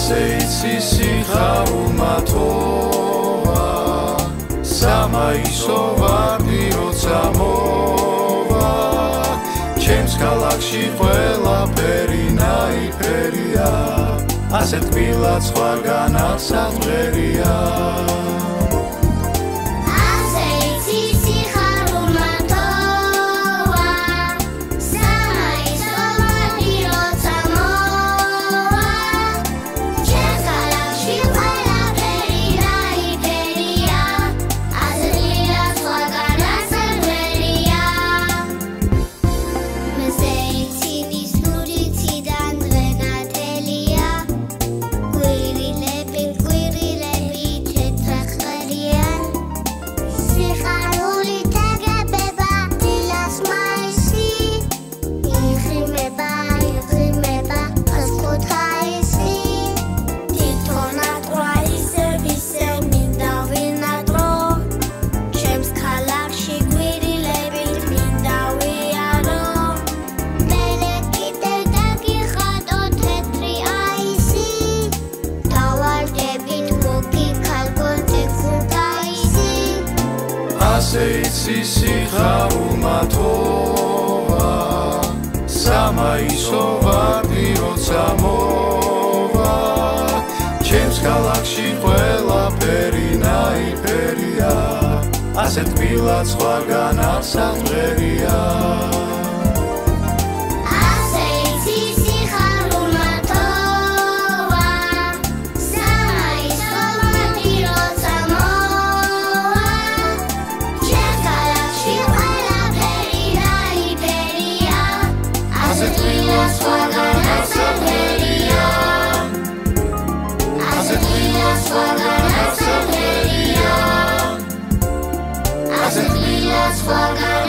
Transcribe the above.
ასე იცი სიხარულმა თოვა სამაისო ვარდი როცა მოვა ჩემს ქალაქში ყველაფერი ნაიფერია ასეთ თბილად სხვაგან არ საღმერია ასე იცი სიხარულმა თოვა სამაისო ვარდი როცა მოვა ჩემს ქალაქში ყველაფერი ნაიფერია ასეთ თბილად სხვაგან არ საღმერია Swagger,